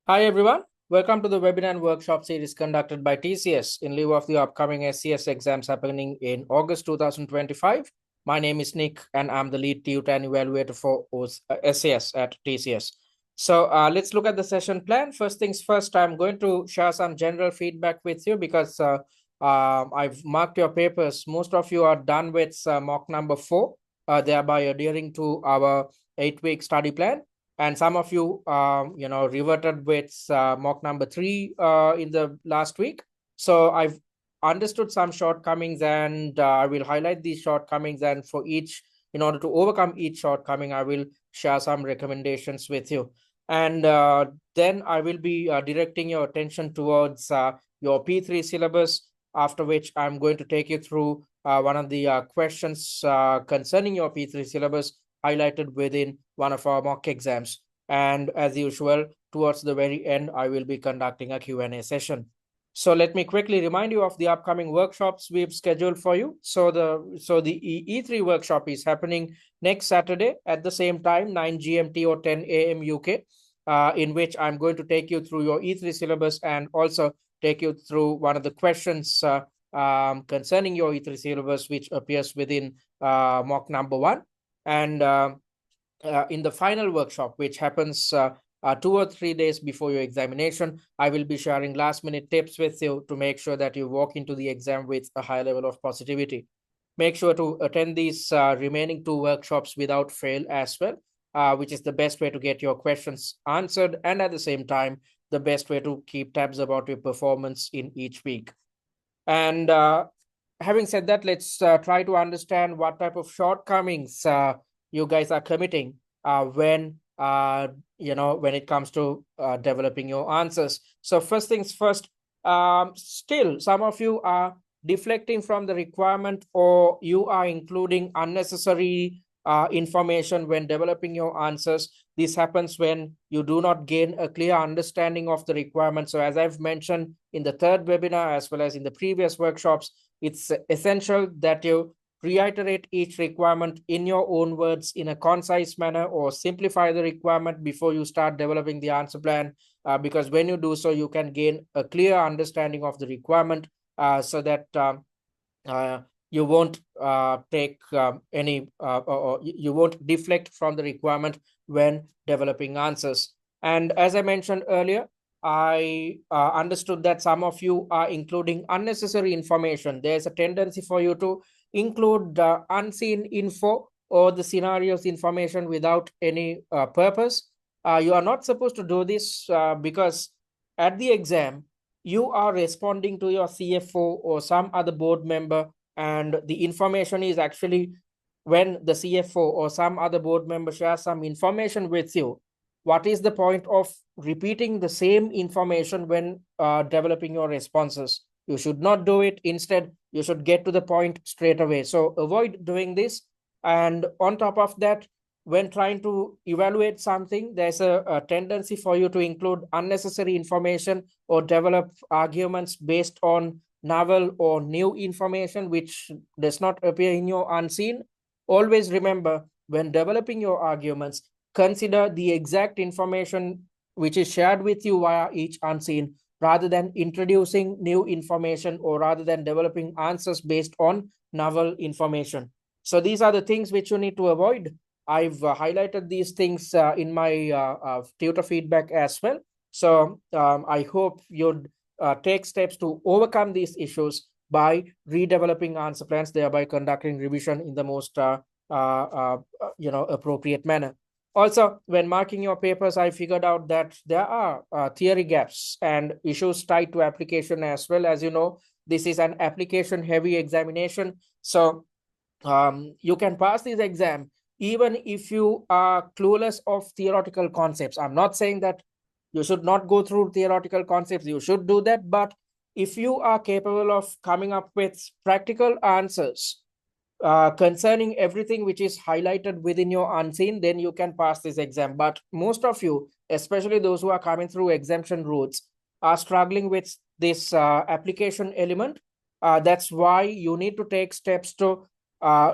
Hi everyone, welcome to the webinar and workshop series conducted by TCS in lieu of the upcoming SCS exams happening in August 2025. My name is Nick and I'm the lead tutor and evaluator for SCS at TCS. So let's look at the session plan. First things first, I'm going to share some general feedback with you because I've marked your papers. Most of you are done with mock number 4, thereby adhering to our 8-week study plan. And some of you, reverted with mock number 3 in the last week. So I've understood some shortcomings and I will highlight these shortcomings. And in order to overcome each shortcoming, I will share some recommendations with you. And then I will be directing your attention towards your P3 syllabus, after which I'm going to take you through one of the questions concerning your P3 syllabus highlighted within one of our mock exams. And as usual, towards the very end, I will be conducting a Q&A session. So let me quickly remind you of the upcoming workshops we've scheduled for you. So the E3 workshop is happening next Saturday at the same time, 9 GMT or 10 AM UK, in which I'm going to take you through your E3 syllabus and also take you through one of the questions concerning your E3 syllabus, which appears within mock number 1. And in the final workshop, which happens 2 or 3 days before your examination, I will be sharing last-minute tips with you to make sure that you walk into the exam with a high level of positivity. Make sure to attend these remaining 2 workshops without fail as well, which is the best way to get your questions answered and at the same time, the best way to keep tabs about your performance in each week. And having said that, let's try to understand what type of shortcomings you guys are committing when it comes to developing your answers. So first things first, still some of you are deflecting from the requirement, or you are including unnecessary information when developing your answers. This happens when you do not gain a clear understanding of the requirement. So as I've mentioned in the third webinar, as well as in the previous workshops, it's essential that you reiterate each requirement in your own words in a concise manner, or simplify the requirement before you start developing the answer plan, because when you do so, you can gain a clear understanding of the requirement so that you won't take any or you won't deflect from the requirement when developing answers. And as I mentioned earlier, I understood that some of you are including unnecessary information. There's a tendency for you to include unseen info or the scenarios information without any purpose. You are not supposed to do this because at the exam, you are responding to your CFO or some other board member, and the information is actually, when the CFO or some other board member shares some information with you, what is the point of repeating the same information when developing your responses? You should not do it. Instead, you should get to the point straight away. So avoid doing this. And on top of that, when trying to evaluate something, there's a tendency for you to include unnecessary information or develop arguments based on novel or new information which does not appear in your unseen. Always remember, when developing your arguments, consider the exact information which is shared with you via each unseen, rather than introducing new information or rather than developing answers based on novel information. So these are the things which you need to avoid. I've highlighted these things in my tutor feedback as well. So I hope you'd take steps to overcome these issues by redeveloping answer plans, thereby conducting revision in the most appropriate manner. Also, when marking your papers, I figured out that there are theory gaps and issues tied to application as well. As you know, this is an application-heavy examination. So you can pass this exam even if you are clueless of theoretical concepts. I'm not saying that you should not go through theoretical concepts. You should do that. But if you are capable of coming up with practical answers concerning everything which is highlighted within your unseen, then you can pass this exam. But most of you, especially those who are coming through exemption routes, are struggling with this application element. That's why you need to take steps to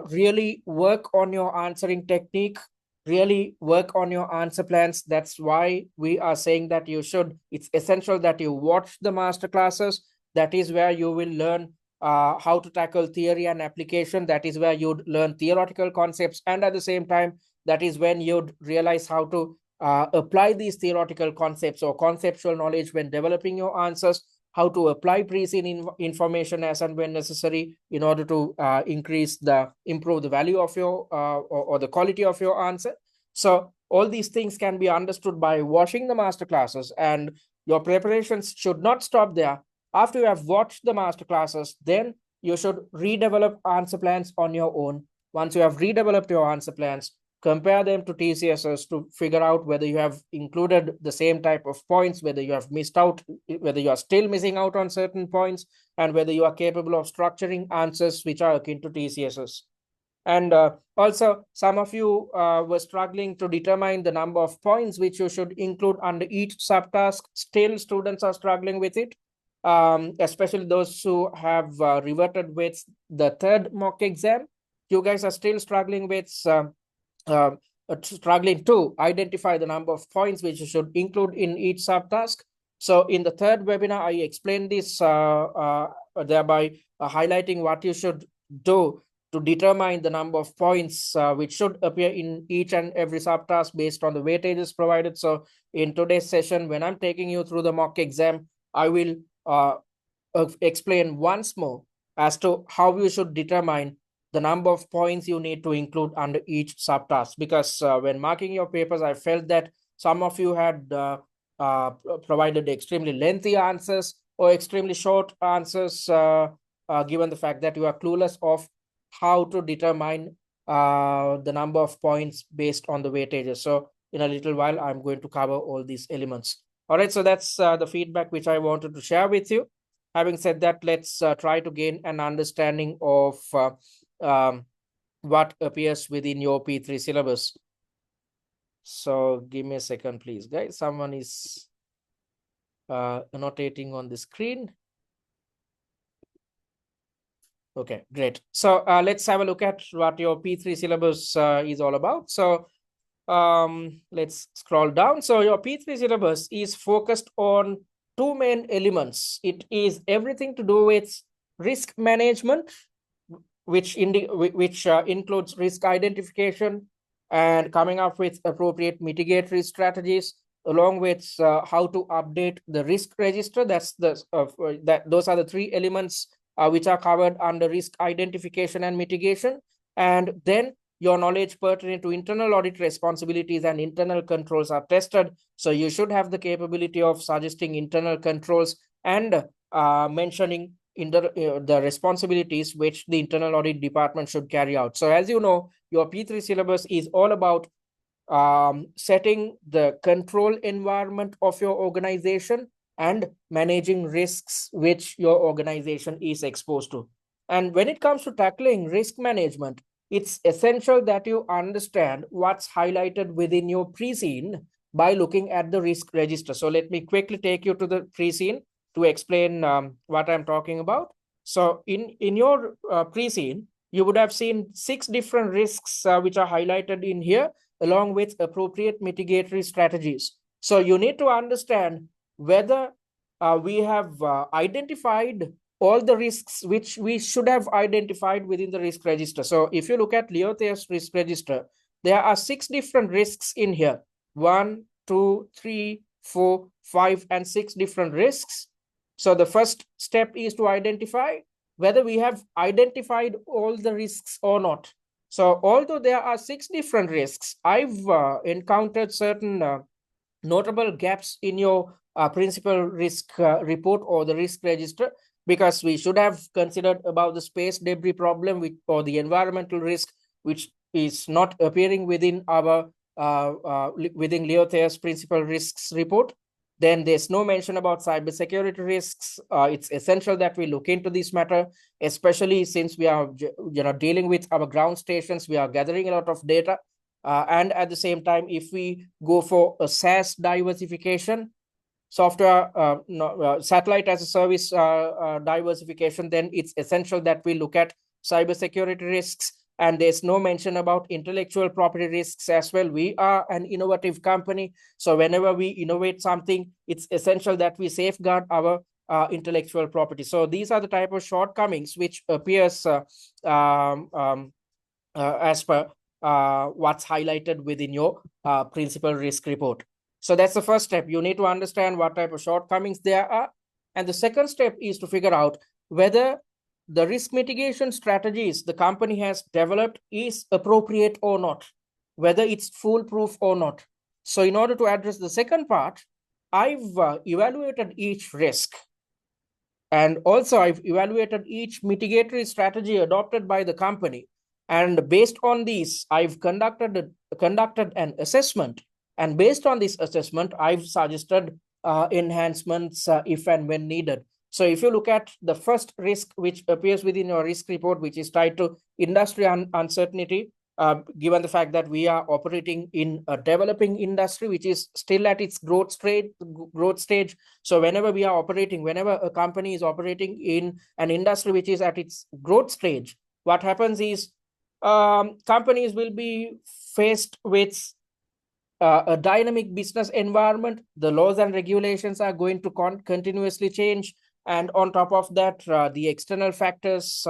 really work on your answering technique really work on your answer plans. That's why we are saying that it's essential that you watch the master classes. That is where you will learn how to tackle theory and application. That is where you'd learn theoretical concepts. And at the same time, that is when you'd realize how to apply these theoretical concepts or conceptual knowledge when developing your answers, how to apply pre-seen information as and when necessary in order to improve the value of your or the quality of your answer. So all these things can be understood by watching the master classes, and your preparations should not stop there. After you have watched the master classes, then you should redevelop answer plans on your own. Once you have redeveloped your answer plans, compare them to TCSs to figure out whether you have included the same type of points, whether you have missed out, whether you are still missing out on certain points, and whether you are capable of structuring answers which are akin to TCSs. And also, some of you were struggling to determine the number of points which you should include under each subtask. Still, students are struggling with it, especially those who have reverted with the third mock exam. You guys are still struggling with struggling to identify the number of points which you should include in each subtask. So in the third webinar, I explained this, thereby highlighting what you should do to determine the number of points which should appear in each and every subtask based on the weightages provided. So in today's session, when I'm taking you through the mock exam, I will explain once more as to how you should determine the number of points you need to include under each subtask. Because when marking your papers, I felt that some of you had provided extremely lengthy answers or extremely short answers, given the fact that you are clueless of how to determine the number of points based on the weightages. So in a little while, I'm going to cover all these elements. All right, so that's the feedback which I wanted to share with you. Having said that, let's try to gain an understanding of what appears within your P3 syllabus. So give me a second, please, guys. Someone is annotating on the screen. Okay, great. So let's have a look at what your P3 syllabus is all about. So let's scroll down. So your P3 syllabus is focused on two main elements. It is everything to do with risk management, which includes risk identification and coming up with appropriate mitigatory strategies, along with how to update the risk register. Those are the three elements which are covered under risk identification and mitigation. And then your knowledge pertinent to internal audit responsibilities and internal controls are tested. So you should have the capability of suggesting internal controls and mentioning the responsibilities which the internal audit department should carry out. So as you know, your P3 syllabus is all about setting the control environment of your organization and managing risks which your organization is exposed to. And when it comes to tackling risk management, it's essential that you understand what's highlighted within your pre-scene by looking at the risk register. So let me quickly take you to the pre-scene to explain what I'm talking about. So in your pre-scene, you would have seen 6 different risks which are highlighted in here, along with appropriate mitigatory strategies. So you need to understand whether we have identified all the risks which we should have identified within the risk register. So if you look at Leothayre's risk register, there are 6 different risks in here. 1, 2, 3, 4, 5, and 6 different risks. So the first step is to identify whether we have identified all the risks or not. So although there are 6 different risks, I've encountered certain notable gaps in your principal risk report or the risk register, because we should have considered about the space debris problem or the environmental risk, which is not appearing within our within Leothayre's principal risks report. Then there's no mention about cybersecurity risks. It's essential that we look into this matter, especially since we are dealing with our ground stations. We are gathering a lot of data. And at the same time, if we go for a SaaS diversification, satellite as a service diversification, then it's essential that we look at cybersecurity risks And there's no mention about intellectual property risks as well. We are an innovative company. So whenever we innovate something, it's essential that we safeguard our intellectual property. So these are the type of shortcomings which appears as per what's highlighted within your principal risk report. So that's the first step. You need to understand what type of shortcomings there are. And the second step is to figure out whether the risk mitigation strategies the company has developed is appropriate or not, whether it's foolproof or not. So in order to address the second part, I've evaluated each risk. And also I've evaluated each mitigatory strategy adopted by the company. And based on these, I've conducted an assessment. And based on this assessment, I've suggested enhancements if and when needed. So if you look at the first risk which appears within your risk report, which is tied to industry uncertainty, given the fact that we are operating in a developing industry, which is still at its growth stage. So whenever a company is operating in an industry which is at its growth stage, what happens is companies will be faced with a dynamic business environment. The laws and regulations are going to continuously change. And on top of that, the external factors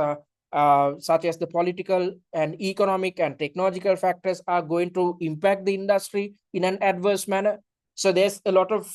such as the political and economic and technological factors are going to impact the industry in an adverse manner. So there's a lot of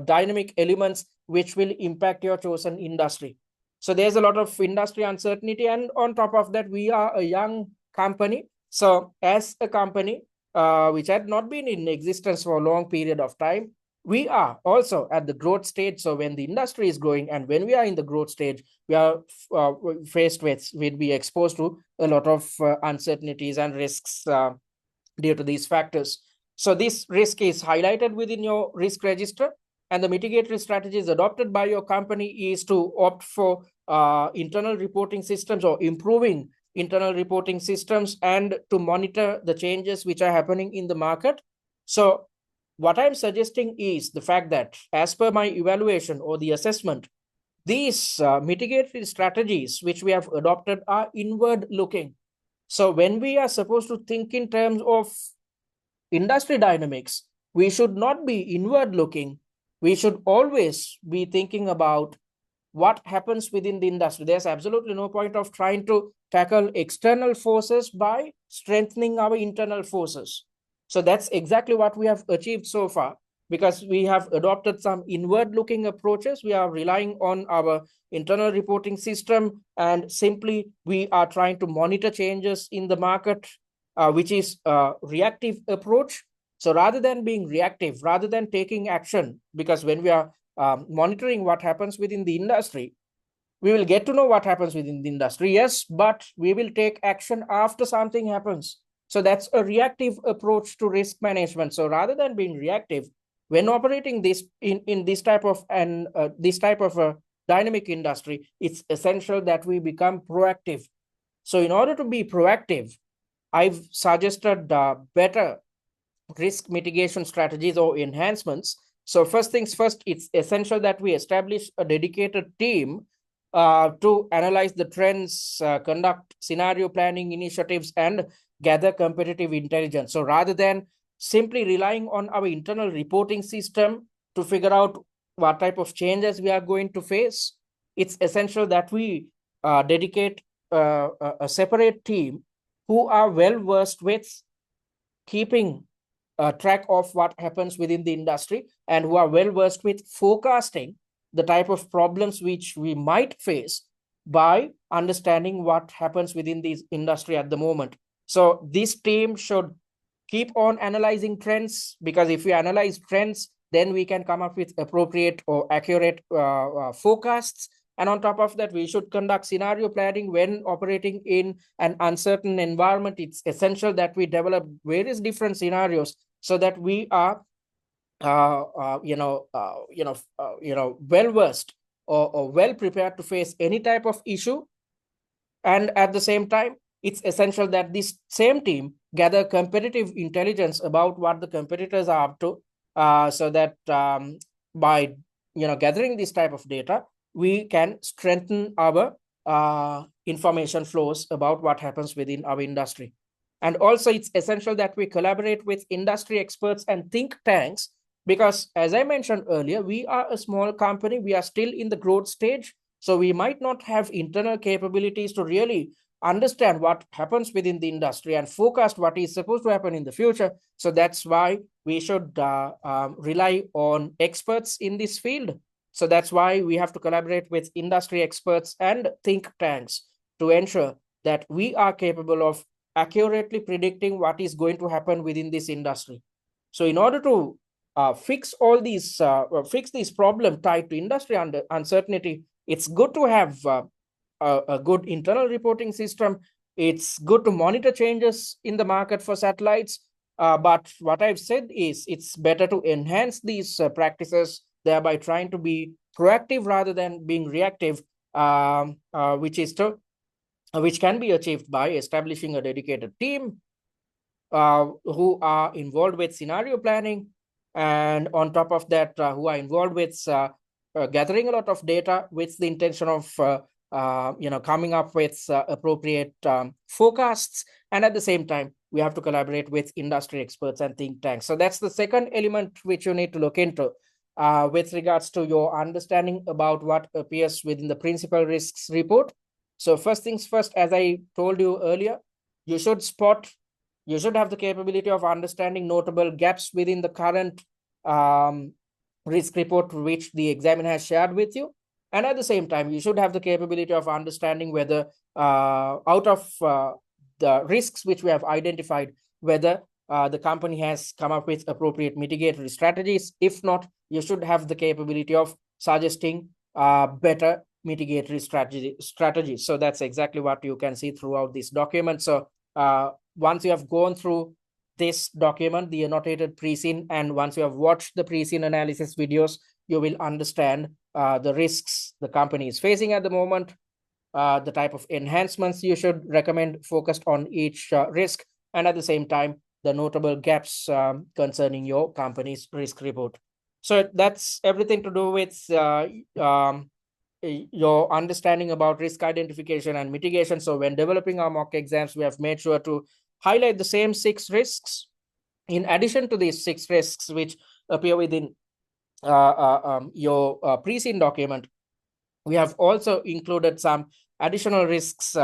dynamic elements which will impact your chosen industry. So there's a lot of industry uncertainty, and on top of that, we are a young company. So as a company which had not been in existence for a long period of time, we are also at the growth stage. So when the industry is growing and when we are in the growth stage, we are we'll be exposed to a lot of uncertainties and risks due to these factors. So this risk is highlighted within your risk register, and the mitigatory strategies adopted by your company is to opt for internal reporting systems or improving internal reporting systems and to monitor the changes which are happening in the market. So what I'm suggesting is the fact that as per my evaluation or the assessment, these mitigatory strategies which we have adopted are inward looking. So when we are supposed to think in terms of industry dynamics, we should not be inward looking. We should always be thinking about what happens within the industry. There's absolutely no point of trying to tackle external forces by strengthening our internal forces. So that's exactly what we have achieved so far, because we have adopted some inward looking approaches. We are relying on our internal reporting system, and simply we are trying to monitor changes in the market, which is a reactive approach. So rather than being reactive, rather than taking action, because when we are monitoring what happens within the industry, we will get to know what happens within the industry, yes, but we will take action after something happens. So that's a reactive approach to risk management. So rather than being reactive, when operating this in this type of a dynamic industry, it's essential that we become proactive. So in order to be proactive, I've suggested better risk mitigation strategies or enhancements. So first things first, it's essential that we establish a dedicated team to analyze the trends, conduct scenario planning initiatives, and gather competitive intelligence. So rather than simply relying on our internal reporting system to figure out what type of changes we are going to face, it's essential that we dedicate a separate team who are well versed with keeping track of what happens within the industry, and who are well versed with forecasting the type of problems which we might face by understanding what happens within this industry at the moment. So this team should keep on analyzing trends, because if we analyze trends, then we can come up with appropriate or accurate forecasts. And on top of that, we should conduct scenario planning when operating in an uncertain environment. It's essential that we develop various different scenarios so that we are well versed or well prepared to face any type of issue. And at the same time, it's essential that this same team gather competitive intelligence about what the competitors are up to, so that by gathering this type of data, we can strengthen our information flows about what happens within our industry. And also, it's essential that we collaborate with industry experts and think tanks, because as I mentioned earlier, we are a small company. We are still in the growth stage. So we might not have internal capabilities to really understand what happens within the industry and forecast what is supposed to happen in the future. So that's why we should rely on experts in this field. So that's why we have to collaborate with industry experts and think tanks to ensure that we are capable of accurately predicting what is going to happen within this industry. So in order to fix this problem tied to industry uncertainty, it's good to have a good internal reporting system. It's good to monitor changes in the market for satellites. But what I've said is it's better to enhance these practices, thereby trying to be proactive rather than being reactive, which can be achieved by establishing a dedicated team who are involved with scenario planning, and on top of that, who are involved with gathering a lot of data with the intention of coming up with appropriate forecasts. And at the same time, we have to collaborate with industry experts and think tanks. So that's the second element which you need to look into with regards to your understanding about what appears within the principal risks report. So first things first, as I told you earlier, you should have the capability of understanding notable gaps within the current risk report which the examiner has shared with you. And at the same time, you should have the capability of understanding whether out of the risks which we have identified, whether the company has come up with appropriate mitigatory strategies. If not, you should have the capability of suggesting better mitigatory strategies. So that's exactly what you can see throughout this document. So once you have gone through this document, the annotated pre-scene, and once you have watched the pre-scene analysis videos, you will understand the risks the company is facing at the moment, the type of enhancements you should recommend focused on each risk, and at the same time, the notable gaps concerning your company's risk report. So that's everything to do with your understanding about risk identification and mitigation. So when developing our mock exams, we have made sure to highlight the same 6 risks. In addition to these 6 risks which appear within your pre-scene document, we have also included some additional risks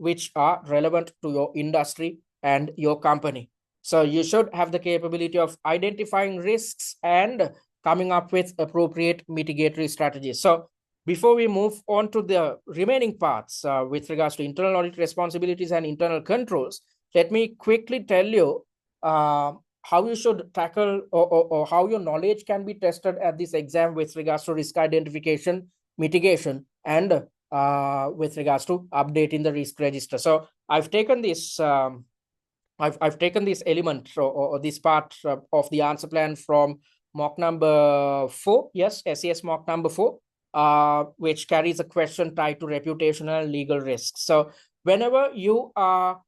which are relevant to your industry and your company. So you should have the capability of identifying risks and coming up with appropriate mitigatory strategies. So before we move on to the remaining parts with regards to internal audit responsibilities and internal controls, let me quickly tell you how you should tackle or how your knowledge can be tested at this exam with regards to risk identification, mitigation, and with regards to updating the risk register. So I've taken this I've taken this element or this part of the answer plan from mock number 4. Yes, SCS mock number 4, which carries a question tied to reputational and legal risks. So whenever you are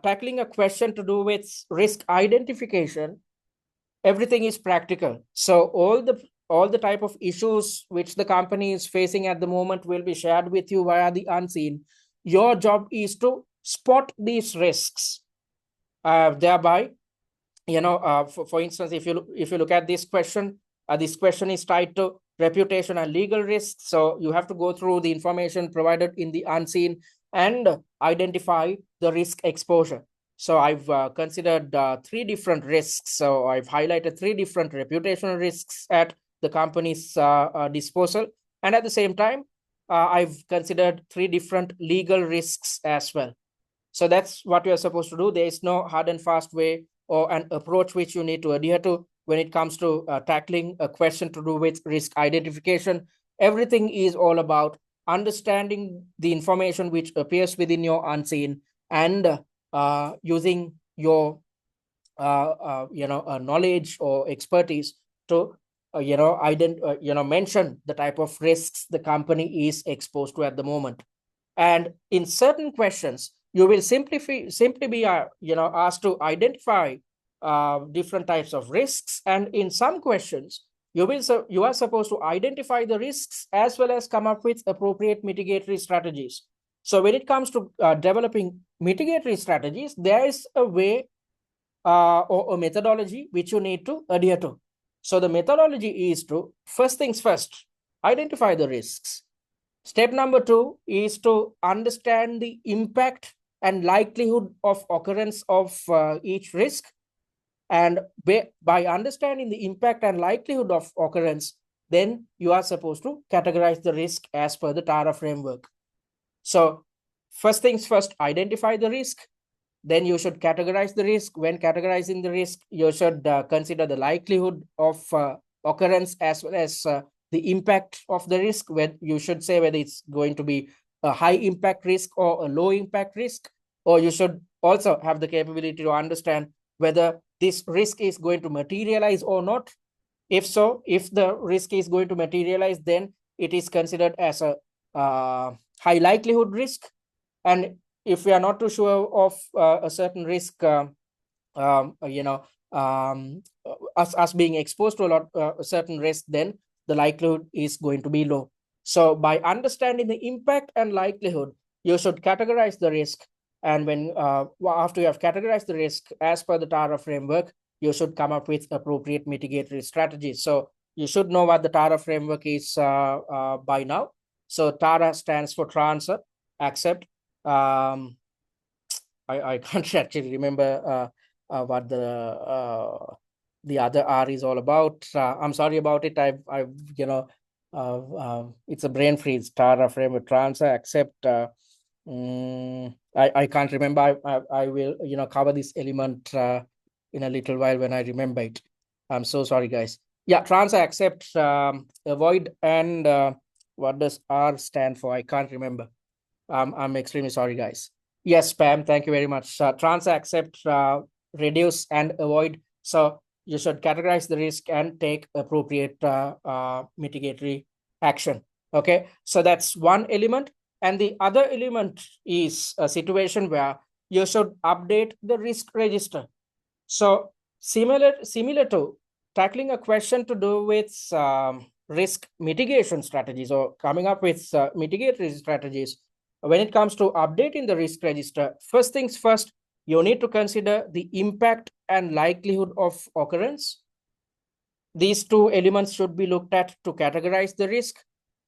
tackling a question to do with risk identification, everything is practical. So all the type of issues which the company is facing at the moment will be shared with you via the unseen. Your job is to spot these risks. Thereby, for instance, if you look at this question is tied to reputation and legal risks. So you have to go through the information provided in the unseen and identify the risk exposure. So I've considered 3 different risks. So I've highlighted 3 different reputational risks at the company's disposal. And at the same time, I've considered 3 different legal risks as well. So that's what you're supposed to do. There is no hard and fast way or an approach which you need to adhere to when it comes to tackling a question to do with risk identification. Everything is all about understanding the information which appears within your unseen and using your knowledge or expertise to mention the type of risks the company is exposed to at the moment. And in certain questions, you will simply be asked to identify different types of risks, and in some questions you are supposed to identify the risks as well as come up with appropriate mitigatory strategies. So when it comes to developing mitigatory strategies, there is a way or a methodology which you need to adhere to. So the methodology is to, first things first, identify the risks. Step number 2 is to understand the impact and likelihood of occurrence of each risk. And by understanding the impact and likelihood of occurrence, then you are supposed to categorize the risk as per the TARA framework. So first things first, identify the risk. Then you should categorize the risk. When categorizing the risk, you should consider the likelihood of occurrence as well as the impact of the risk, where you should say whether it's going to be a high impact risk or a low impact risk, or you should also have the capability to understand whether this risk is going to materialize or not. If so, if the risk is going to materialize, then it is considered as a high likelihood risk. And if we are not too sure of a certain risk, us being exposed to a certain risk, then the likelihood is going to be low. So by understanding the impact and likelihood, you should categorize the risk. And when after you have categorized the risk as per the TARA framework, you should come up with appropriate mitigatory strategies. So you should know what the TARA framework is by now. So TARA stands for transfer, accept. I can't actually remember what the other R is all about. I'm sorry about it. It's a brain freeze. TARA framework, transfer, accept. I can't remember. I will cover this element in a little while when I remember it. I'm so sorry, guys. Yeah, transfer, accept, avoid, and what does R stand for? I can't remember. I'm extremely sorry, guys. Yes, Pam, thank you very much. Transfer, accept, reduce, and avoid. So you should categorize the risk and take appropriate mitigatory action. Okay, so that's one element. And the other element is a situation where you should update the risk register. So similar to tackling a question to do with risk mitigation strategies or coming up with mitigatory strategies, when it comes to updating the risk register, first things first, you need to consider the impact and likelihood of occurrence. These two elements should be looked at to categorize the risk.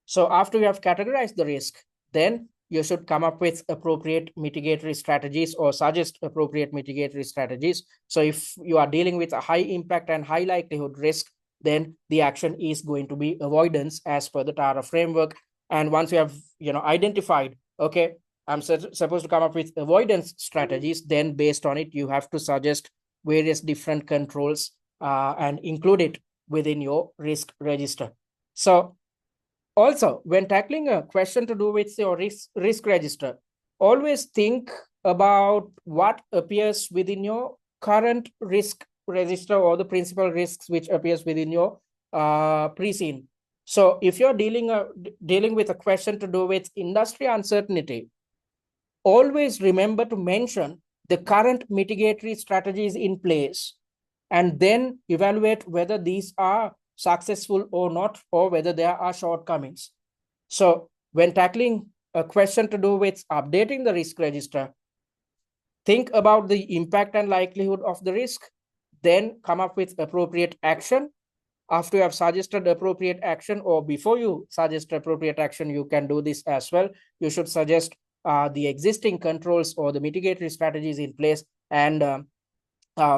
So after you have categorized the risk, then you should come up with appropriate mitigatory strategies or suggest appropriate mitigatory strategies. So if you are dealing with a high impact and high likelihood risk, then the action is going to be avoidance as per the TARA framework. And once you have identified, okay, I'm supposed to come up with avoidance strategies, then based on it, you have to suggest various different controls and include it within your risk register. So also, when tackling a question to do with your risk register, always think about what appears within your current risk register or the principal risks which appears within your pre-scene. So if you're dealing with a question to do with industry uncertainty, always remember to mention the current mitigatory strategies in place and then evaluate whether these are successful or not, or whether there are shortcomings. So when tackling a question to do with updating the risk register, think about the impact and likelihood of the risk, then come up with appropriate action. After you have suggested appropriate action, or before you suggest appropriate action, you can do this as well. You should suggest the existing controls or the mitigatory strategies in place, and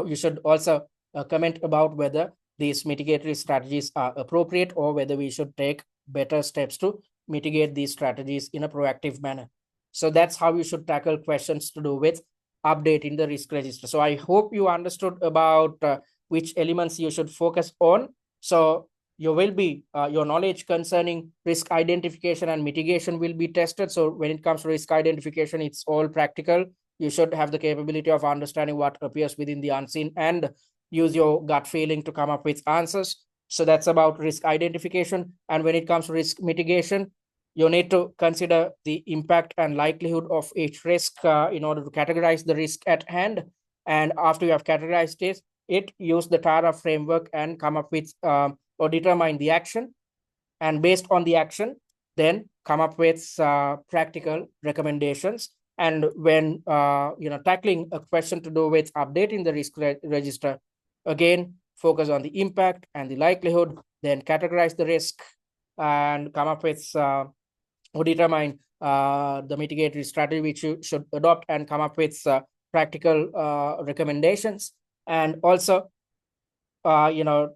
you should also comment about whether these mitigatory strategies are appropriate or whether we should take better steps to mitigate these strategies in a proactive manner. So that's how you should tackle questions to do with updating the risk register. So I hope you understood about which elements you should focus on. So you will be your knowledge concerning risk identification and mitigation will be tested. So when it comes to risk identification, it's all practical. You should have the capability of understanding what appears within the unseen and use your gut feeling to come up with answers. So that's about risk identification. And when it comes to risk mitigation, you need to consider the impact and likelihood of each risk in order to categorize the risk at hand. And after you have categorized it, use the TARA framework and come up with or determine the action, and based on the action, then come up with practical recommendations. And when tackling a question to do with updating the risk register, again, focus on the impact and the likelihood, then categorize the risk and come up with or determine the mitigatory strategy which you should adopt, and come up with practical recommendations. And also,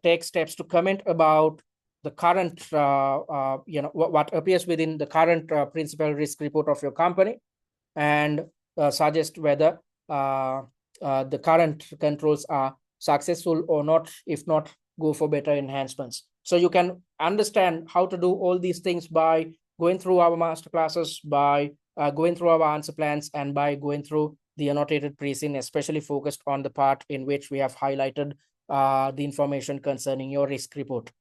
take steps to comment about the current, what appears within the current principal risk report of your company, and suggest whether the current controls are successful or not. If not, go for better enhancements. So you can understand how to do all these things by going through our master classes, by going through our answer plans, and by going through the annotated pre-scene, especially focused on the part in which we have highlighted the information concerning your risk report.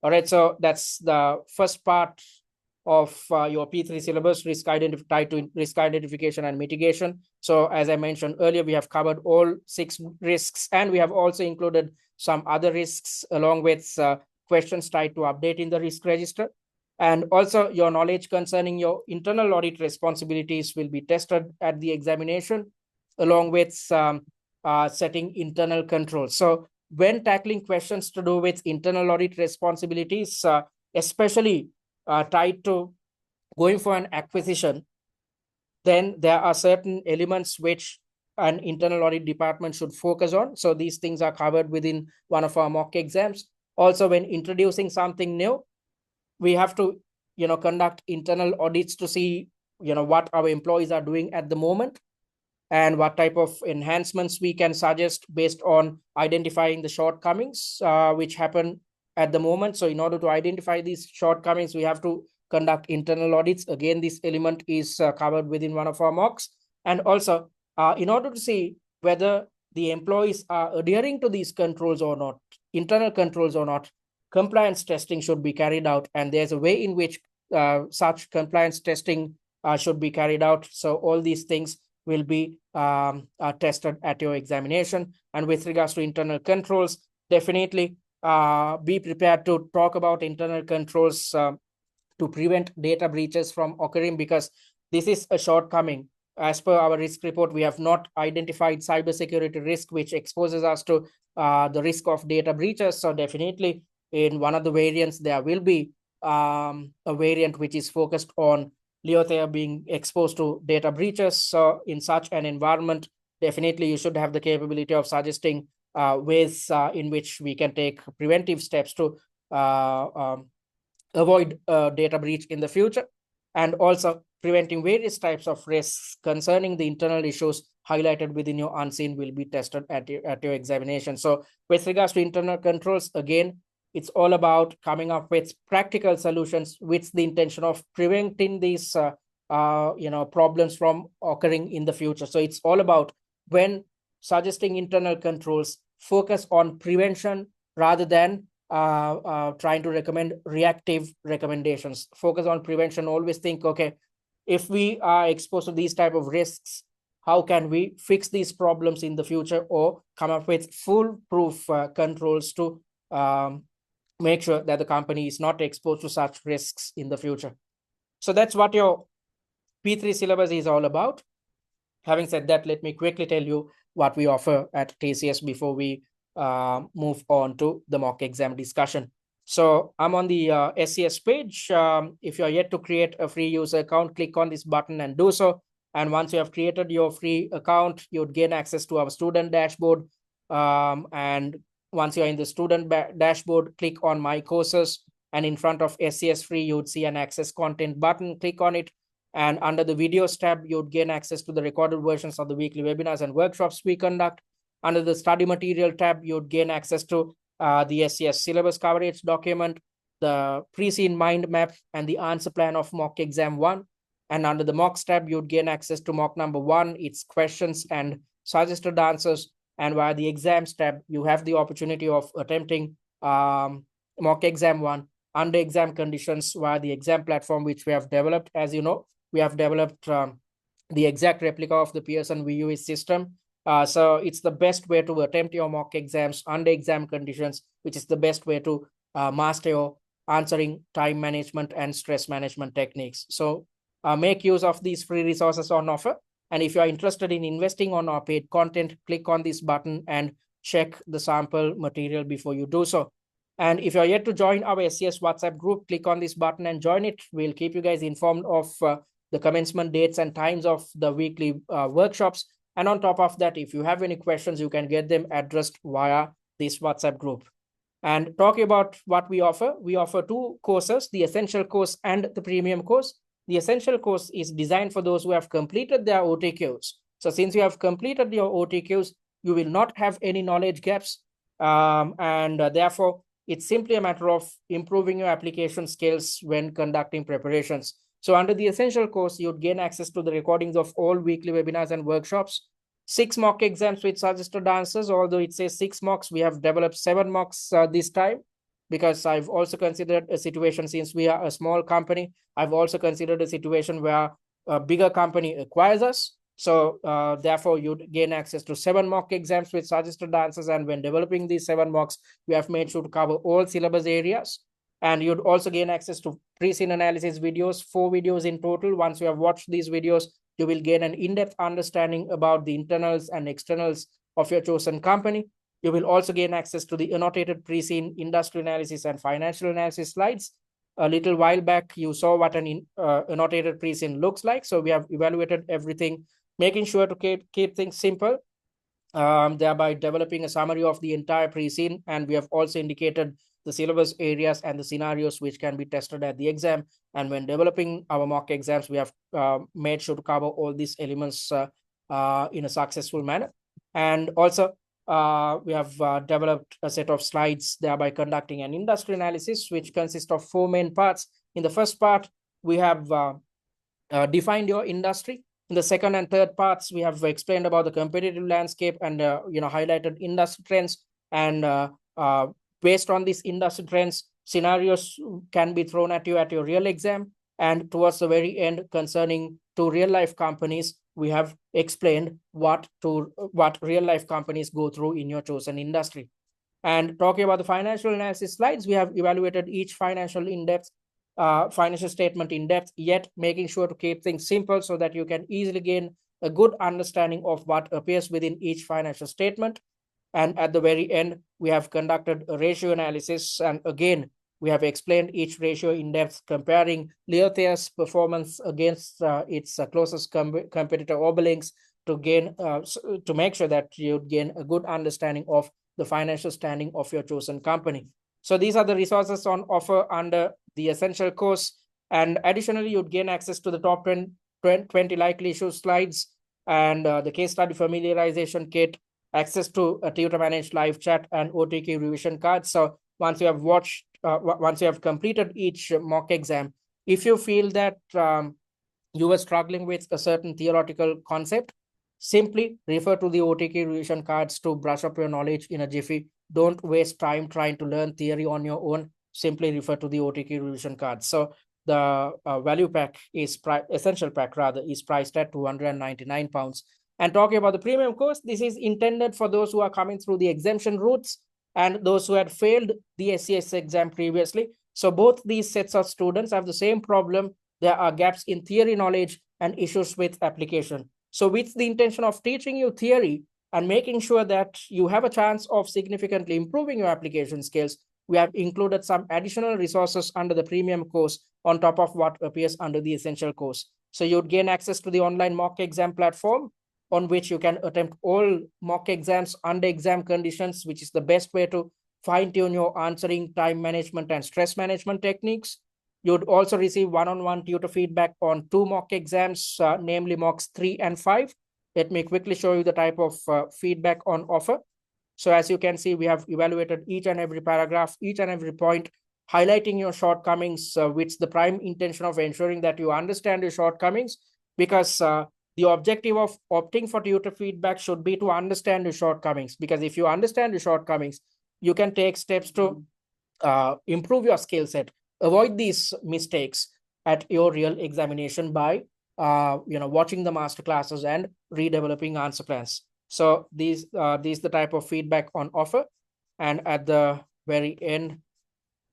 All right, so that's the first part of your P3 syllabus, tied to risk identification and mitigation. So as I mentioned earlier, we have covered all 6 risks, and we have also included some other risks along with questions tied to updating the risk register. And also, your knowledge concerning your internal audit responsibilities will be tested at the examination, along with setting internal controls. So when tackling questions to do with internal audit responsibilities, especially tied to going for an acquisition, then there are certain elements which an internal audit department should focus on. So these things are covered within one of our mock exams. Also, when introducing something new, we have to conduct internal audits to see what our employees are doing at the moment, and what type of enhancements we can suggest based on identifying the shortcomings which happen at the moment. So in order to identify these shortcomings, we have to conduct internal audits. Again, this element is covered within one of our mocks. And also, in order to see whether the employees are adhering to these controls or not, internal controls or not, compliance testing should be carried out. And there's a way in which such compliance testing should be carried out. So all these things will be tested at your examination. And with regards to internal controls, definitely be prepared to talk about internal controls to prevent data breaches from occurring, because this is a shortcoming. As per our risk report, we have not identified cybersecurity risk which exposes us to the risk of data breaches. So definitely in one of the variants, there will be a variant which is focused on Leothayre being exposed to data breaches. So in such an environment, definitely you should have the capability of suggesting ways in which we can take preventive steps to avoid data breach in the future, and also preventing various types of risks concerning the internal issues highlighted within your unseen will be tested at your examination. So with regards to internal controls, again, it's all about coming up with practical solutions with the intention of preventing these problems from occurring in the future. So it's all about, when suggesting internal controls, focus on prevention rather than trying to recommend reactive recommendations. Focus on prevention. Always think, okay, if we are exposed to these type of risks, how can we fix these problems in the future, or come up with foolproof controls to make sure that the company is not exposed to such risks in the future. So that's what your P3 syllabus is all about. Having said that, let me quickly tell you what we offer at TCS before we move on to the mock exam discussion. So I'm on the SCS page. If you're yet to create a free user account, click on this button and do so. And once you have created your free account, you'd gain access to our student dashboard. And once you're in the student dashboard, click on My Courses. And in front of SCS Free, you'd see an Access Content button. Click on it. And under the Videos tab, you'd gain access to the recorded versions of the weekly webinars and workshops we conduct. Under the Study Material tab, you'd gain access to the SCS Syllabus Coverage document, the Pre-Seen Mind Map, and the Answer Plan of Mock Exam 1. And under the Mocks tab, you'd gain access to mock number 1, its questions and suggested answers. And via the Exams tab, you have the opportunity of attempting mock exam 1 under exam conditions via the exam platform which we have developed. As you know, we have developed the exact replica of the Pearson VUE system. So it's the best way to attempt your mock exams under exam conditions, which is the best way to master your answering, time management, and stress management techniques. So make use of these free resources on offer. And if you are interested in investing on our paid content, click on this button and check the sample material before you do so. And if you're yet to join our SCS WhatsApp group, click on this button and join it. We'll keep you guys informed of the commencement dates and times of the weekly workshops. And on top of that, if you have any questions, you can get them addressed via this WhatsApp group. And talking about what we offer two courses, the essential course and the premium course. The essential course is designed for those who have completed their OTQs. So since you have completed your OTQs, you will not have any knowledge gaps. Therefore, it's simply a matter of improving your application skills when conducting preparations. So under the essential course, you'd gain access to the recordings of all weekly webinars and workshops, 6 mock exams with suggested answers. Although it says 6 mocks, we have developed 7 mocks this time, because I've also considered a situation, since we are a small company, I've also considered a situation where a bigger company acquires us. So therefore, you'd gain access to 7 mock exams with suggested answers. And when developing these 7 mocks, we have made sure to cover all syllabus areas. And you'd also gain access to pre-scene analysis videos, 4 videos in total. Once you have watched these videos, you will gain an in-depth understanding about the internals and externals of your chosen company. You will also gain access to the annotated pre-scene industry analysis and financial analysis slides. A little while back, you saw what an annotated pre-scene looks like. So we have evaluated everything, making sure to keep things simple, thereby developing a summary of the entire pre-scene. And we have also indicated the syllabus areas and the scenarios which can be tested at the exam. And when developing our mock exams, we have made sure to cover all these elements in a successful manner. And also, we have developed a set of slides, thereby conducting an industry analysis, which consists of 4 main parts. In the first part, we have defined your industry. In the second and third parts, we have explained about the competitive landscape and highlighted industry trends. And based on these industry trends, scenarios can be thrown at you at your real exam. And towards the very end, concerning 2 real-life companies, we have explained what real-life companies go through in your chosen industry. And talking about the financial analysis slides, we have evaluated each financial statement in depth, yet making sure to keep things simple so that you can easily gain a good understanding of what appears within each financial statement. And at the very end, we have conducted a ratio analysis. And again, we have explained each ratio in depth, comparing Leothayre's performance against its closest competitor Oberlink's, to make sure that you gain a good understanding of the financial standing of your chosen company. So these are the resources on offer under the essential course. And additionally, you'd gain access to the top 20 likely issue slides and the case study familiarization kit, access to a tutor managed live chat and OTQ revision cards. So once you have completed each mock exam, if you feel that you were struggling with a certain theoretical concept, simply refer to the OTQ revision cards to brush up your knowledge in a jiffy. Don't waste time trying to learn theory on your own. Simply refer to the OTQ revision cards. So the value pack is essential pack rather is priced at £299. And talking about the premium course, this is intended for those who are coming through the exemption routes and those who had failed the SCS exam previously. So both these sets of students have the same problem. There are gaps in theory knowledge and issues with application. So with the intention of teaching you theory and making sure that you have a chance of significantly improving your application skills, we have included some additional resources under the premium course on top of what appears under the essential course. So you'd gain access to the online mock exam platform, on which you can attempt all mock exams under exam conditions, which is the best way to fine-tune your answering, time management, and stress management techniques. You'd also receive one-on-one tutor feedback on 2 mock exams, namely mocks 3 and 5. Let me quickly show you the type of feedback on offer. So as you can see, we have evaluated each and every paragraph, each and every point, highlighting your shortcomings, with the prime intention of ensuring that you understand your shortcomings, because the objective of opting for tutor feedback should be to understand your shortcomings, because if you understand your shortcomings, you can take steps to improve your skill set, avoid these mistakes at your real examination by watching the master classes and redeveloping answer plans. So these the type of feedback on offer. And at the very end,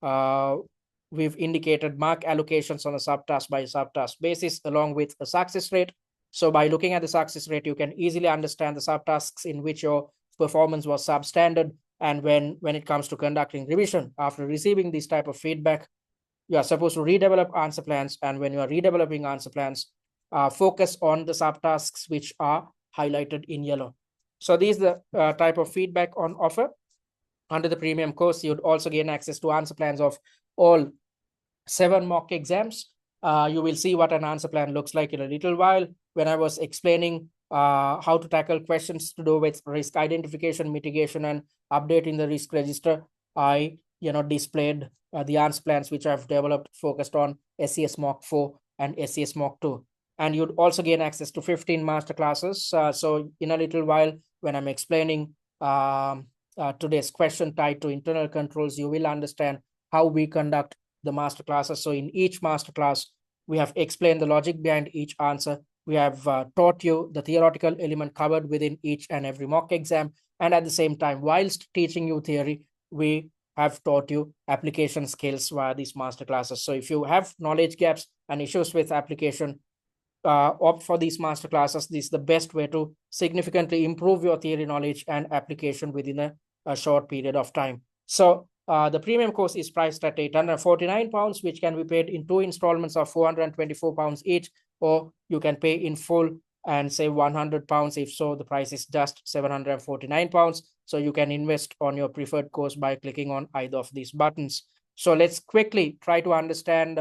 we've indicated mark allocations on a subtask by subtask basis along with a success rate. So by looking at the success rate, you can easily understand the subtasks in which your performance was substandard. And when it comes to conducting revision, after receiving this type of feedback, you are supposed to redevelop answer plans. And when you are redeveloping answer plans, focus on the subtasks which are highlighted in yellow. So these are the type of feedback on offer. Under the premium course, you'd also gain access to answer plans of all 7 mock exams. You will see what an answer plan looks like in a little while. When I was explaining how to tackle questions to do with risk identification, mitigation, and updating the risk register, I displayed the answer plans which I've developed focused on SCS Mock 4 and SCS Mock 2. And you'd also gain access to 15 master classes. So in a little while, when I'm explaining today's question tied to internal controls, you will understand how we conduct the master classes. So in each master class, we have explained the logic behind each answer. We have taught you the theoretical element covered within each and every mock exam. And at the same time, whilst teaching you theory, we have taught you application skills via these master classes. So if you have knowledge gaps and issues with application, opt for these master classes. This is the best way to significantly improve your theory knowledge and application within a short period of time. So the premium course is priced at £849, which can be paid in 2 installments of £424 each, or you can pay in full and save £100. If so, the price is just £749. So you can invest on your preferred course by clicking on either of these buttons. So let's quickly try to understand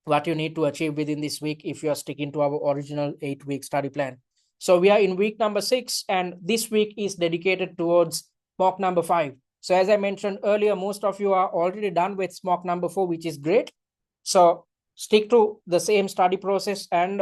what you need to achieve within this week if you are sticking to our original 8-week study plan. So we are in week number 6, and this week is dedicated towards mock number 5. So as I mentioned earlier, most of you are already done with mock number 4, which is great. So stick to the same study process and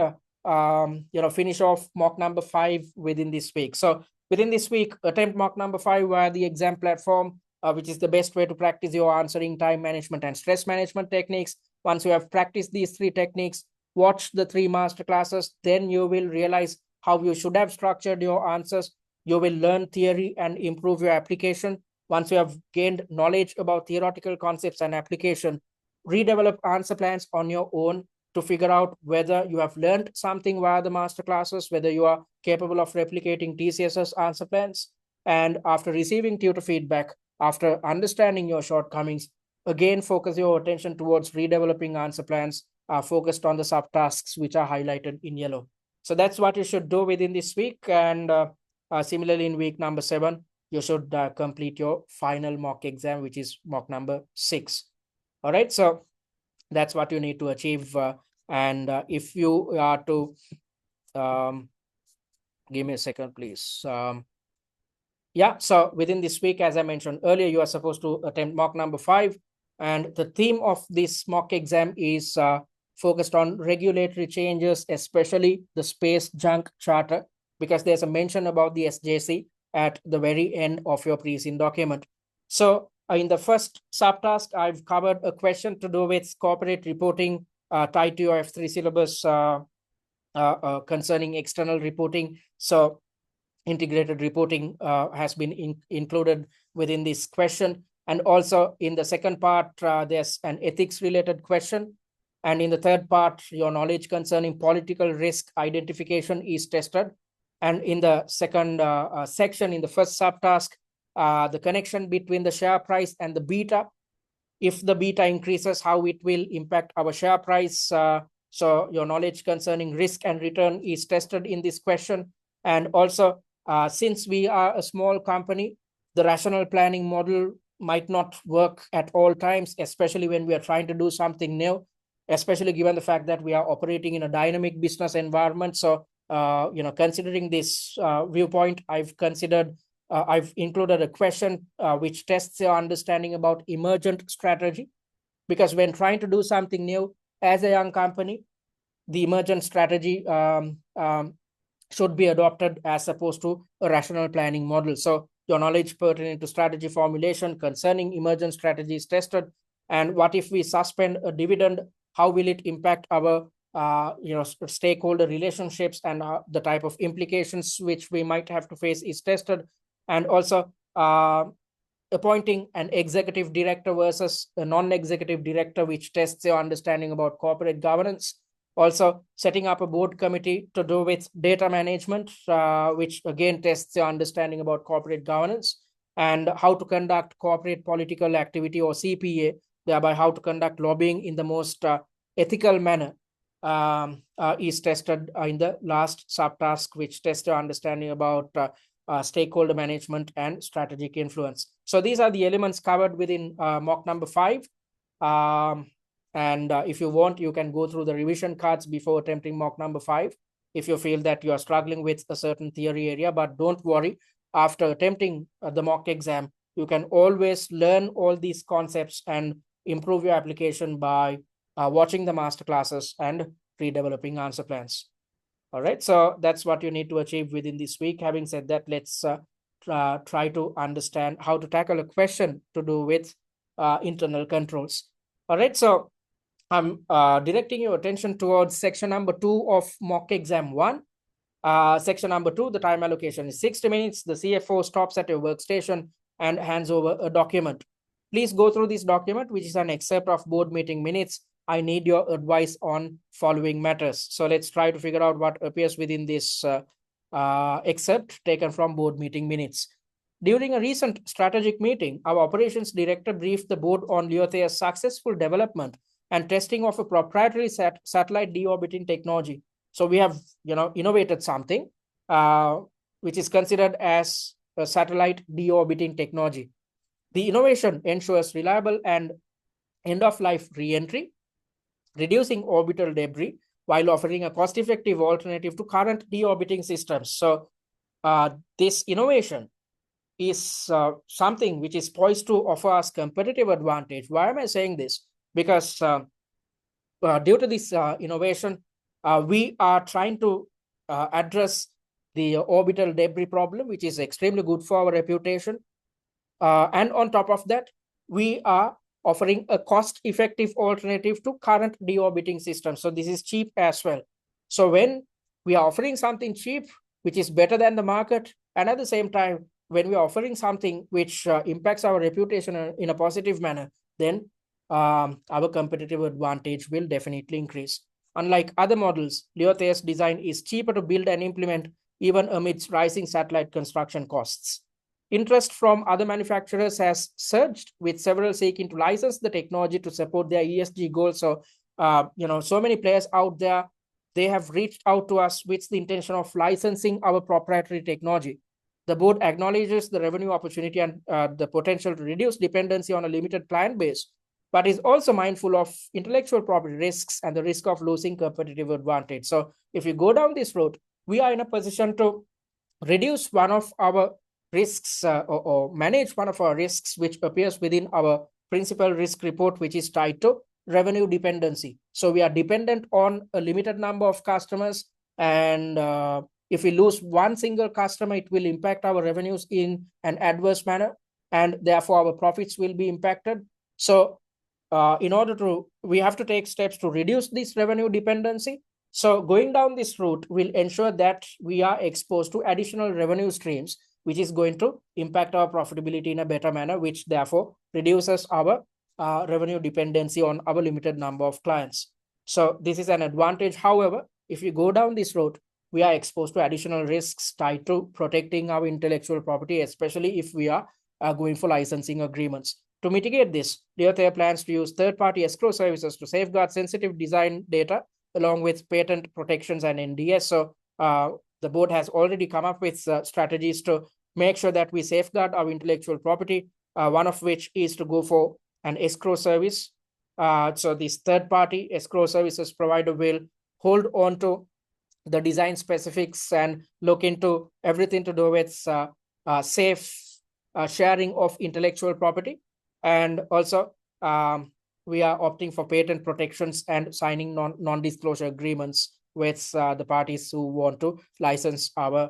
finish off mock number 5 within this week. So within this week, attempt mock number 5 via the exam platform, which is the best way to practice your answering, time management, and stress management techniques. Once you have practiced these 3 techniques, watch the 3 master classes, then you will realize how you should have structured your answers. You will learn theory and improve your application. Once you have gained knowledge about theoretical concepts and application, redevelop answer plans on your own to figure out whether you have learned something via the master classes, whether you are capable of replicating TCS's answer plans. And after receiving tutor feedback, after understanding your shortcomings, again, focus your attention towards redeveloping answer plans focused on the subtasks which are highlighted in yellow. So that's what you should do within this week. And similarly, in week number 7, you should complete your final mock exam, which is mock number 6. All right, so that's what you need to achieve. And if you are to, give me a second, please. Yeah, so within this week, as I mentioned earlier, you are supposed to attempt mock number 5. And the theme of this mock exam is focused on regulatory changes, especially the Space Junk Charter, because there's a mention about the SJC at the very end of your pre-seen document. So in the first subtask, I've covered a question to do with corporate reporting tied to your F3 syllabus concerning external reporting. So integrated reporting has been included within this question. And also in the second part, there's an ethics related question. And in the third part, your knowledge concerning political risk identification is tested. And in the second section, in the first subtask, the connection between the share price and the beta. If the beta increases, how it will impact our share price. So your knowledge concerning risk and return is tested in this question. And also, since we are a small company, the rational planning model might not work at all times, especially when we are trying to do something new, especially given the fact that we are operating in a dynamic business environment. So, considering this viewpoint, I've included a question which tests your understanding about emergent strategy, because when trying to do something new as a young company, the emergent strategy should be adopted as opposed to a rational planning model. So your knowledge pertaining to strategy formulation concerning emergent strategy is tested. And what if we suspend a dividend? How will it impact our stakeholder relationships, and the type of implications which we might have to face is tested. And also appointing an executive director versus a non-executive director, which tests your understanding about corporate governance. Also, setting up a board committee to do with data management, which again tests your understanding about corporate governance, and how to conduct corporate political activity, or CPA, thereby how to conduct lobbying in the most ethical manner, is tested in the last subtask, which tests your understanding about stakeholder management and strategic influence. So these are the elements covered within mock number 5. And if you want, you can go through the revision cards before attempting mock number 5 if you feel that you are struggling with a certain theory area. But don't worry, after attempting the mock exam, you can always learn all these concepts and improve your application by watching the master classes and redeveloping answer plans. All right, so that's what you need to achieve within this week. Having said that, let's try to understand how to tackle a question to do with internal controls. All right, so I'm directing your attention towards section number 2 of mock exam 1. Section number 2, the time allocation is 60 minutes. The CFO stops at your workstation and hands over a document. Please go through this document, which is an excerpt of board meeting minutes. I need your advice on following matters. So let's try to figure out what appears within this excerpt taken from board meeting minutes. During a recent strategic meeting, our operations director briefed the board on Leothayre's successful development and testing of a proprietary satellite deorbiting technology. So we have, innovated something which is considered as a satellite deorbiting technology. The innovation ensures reliable and end-of-life re-entry, reducing orbital debris while offering a cost-effective alternative to current deorbiting systems. So this innovation is something which is poised to offer us competitive advantage. Why am I saying this? Because due to this innovation, we are trying to address the orbital debris problem, which is extremely good for our reputation. And on top of that, we are offering a cost-effective alternative to current deorbiting systems. So this is cheap as well. So when we are offering something cheap, which is better than the market, and at the same time, when we are offering something which impacts our reputation in a positive manner, then our competitive advantage will definitely increase. Unlike other models, Leothayre's design is cheaper to build and implement even amidst rising satellite construction costs. Interest from other manufacturers has surged, with several seeking to license the technology to support their ESG goals. So, so many players out there, they have reached out to us with the intention of licensing our proprietary technology. The board acknowledges the revenue opportunity and the potential to reduce dependency on a limited client base, but is also mindful of intellectual property risks and the risk of losing competitive advantage. So if you go down this road, we are in a position to reduce one of our risks or manage one of our risks, which appears within our principal risk report, which is tied to revenue dependency. So we are dependent on a limited number of customers, and if we lose one single customer, it will impact our revenues in an adverse manner, and therefore our profits will be impacted. So we have to take steps to reduce this revenue dependency. So going down this route will ensure that we are exposed to additional revenue streams, which is going to impact our profitability in a better manner, which therefore reduces our revenue dependency on our limited number of clients. So this is an advantage. However, if we go down this route, we are exposed to additional risks tied to protecting our intellectual property, especially if we are going for licensing agreements. To mitigate this, Leothayre plans to use third-party escrow services to safeguard sensitive design data along with patent protections and NDS. So the board has already come up with strategies to make sure that we safeguard our intellectual property, one of which is to go for an escrow service. So this third-party escrow services provider will hold on to the design specifics and look into everything to do with safe sharing of intellectual property. And also, we are opting for patent protections and signing non-disclosure agreements with the parties who want to license our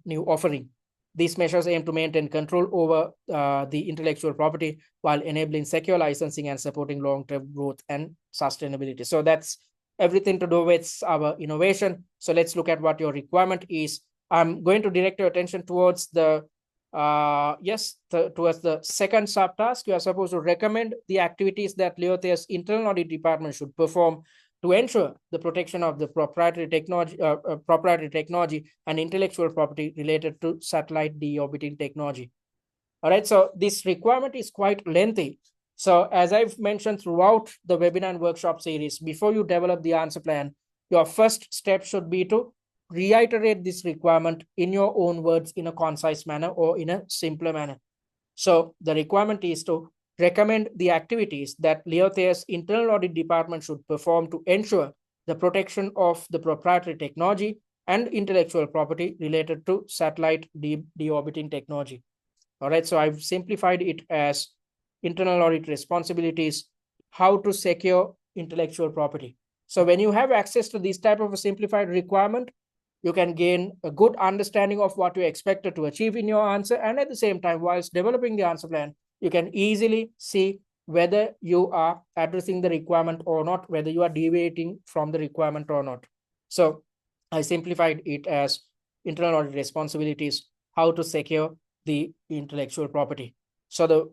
new offering. These measures aim to maintain control over the intellectual property while enabling secure licensing and supporting long-term growth and sustainability. So that's everything to do with our innovation. So let's look at what your requirement is. I'm going to direct your attention towards the yes, towards the second subtask, you are supposed to recommend the activities that Leothayre's internal audit department should perform to ensure the protection of the proprietary technology and intellectual property related to satellite deorbiting technology. All right, so this requirement is quite lengthy. So as I've mentioned throughout the webinar and workshop series, before you develop the answer plan, your first step should be to reiterate this requirement in your own words in a concise manner or in a simpler manner. So the requirement is to recommend the activities that Leothayre's internal audit department should perform to ensure the protection of the proprietary technology and intellectual property related to satellite deorbiting technology. All right, so I've simplified it as internal audit responsibilities, how to secure intellectual property. So when you have access to this type of a simplified requirement, you can gain a good understanding of what you expected to achieve in your answer. And at the same time, whilst developing the answer plan, you can easily see whether you are addressing the requirement or not, whether you are deviating from the requirement or not. So I simplified it as internal audit responsibilities, how to secure the intellectual property. So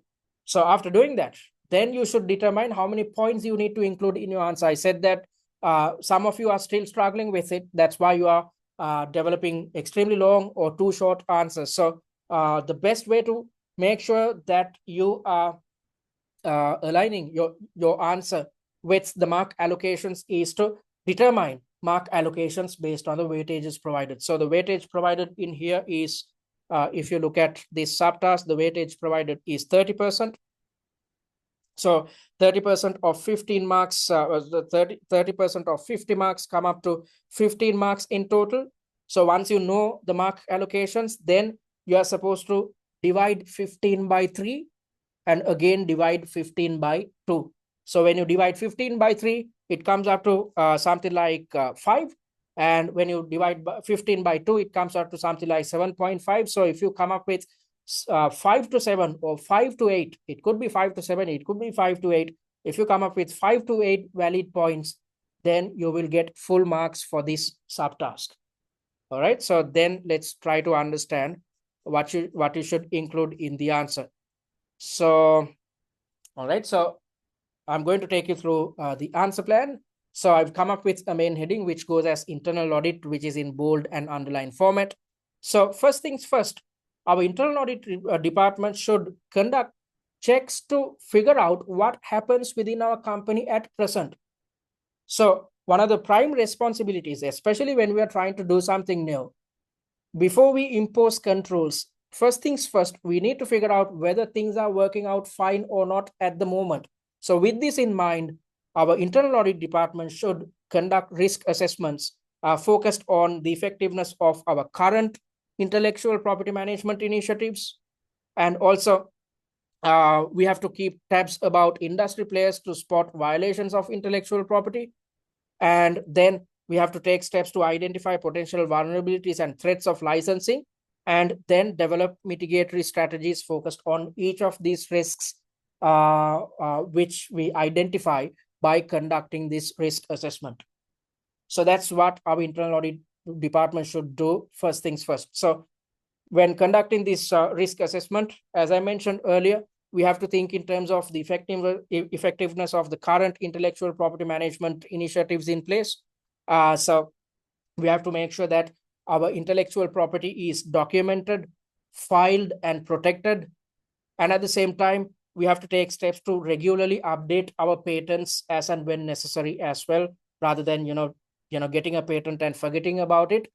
after doing that, then you should determine how many points you need to include in your answer. I said that some of you are still struggling with it. That's why you are developing extremely long or too short answers. So the best way to make sure that you are aligning your answer with the mark allocations is to determine mark allocations based on the weightages provided. So the weightage provided in here is, if you look at this subtask, the weightage provided is 30%. So 30% of 15 marks, 30% of 50 marks come up to 15 marks in total. So once you know the mark allocations, then you are supposed to divide 15 by 3 and again divide 15 by 2. So when you divide 15 by 3, it comes up to something like 5. And when you divide 15 by 2, it comes out to something like 7.5. So if you come up with 5 to 7 or 5 to 8, it could be 5 to 7, it could be 5 to 8. If you come up with 5 to 8 valid points, then you will get full marks for this subtask. All right, so then let's try to understand what you should include in the answer. So, all right, so I'm going to take you through the answer plan. So I've come up with a main heading which goes as internal audit, which is in bold and underlined format. So first things first, our internal audit department should conduct checks to figure out what happens within our company at present. So one of the prime responsibilities, especially when we are trying to do something new, before we impose controls, first things first, we need to figure out whether things are working out fine or not at the moment. So with this in mind, our internal audit department should conduct risk assessments focused on the effectiveness of our current intellectual property management initiatives. And also, we have to keep tabs about industry players to spot violations of intellectual property. And then we have to take steps to identify potential vulnerabilities and threats of licensing, and then develop mitigatory strategies focused on each of these risks, which we identify by conducting this risk assessment. So that's what our internal audit department should do first things first. So when conducting this risk assessment, as I mentioned earlier, we have to think in terms of the effectiveness of the current intellectual property management initiatives in place. So we have to make sure that our intellectual property is documented, filed, and protected. And at the same time, we have to take steps to regularly update our patents as and when necessary as well, rather than getting a patent and forgetting about it.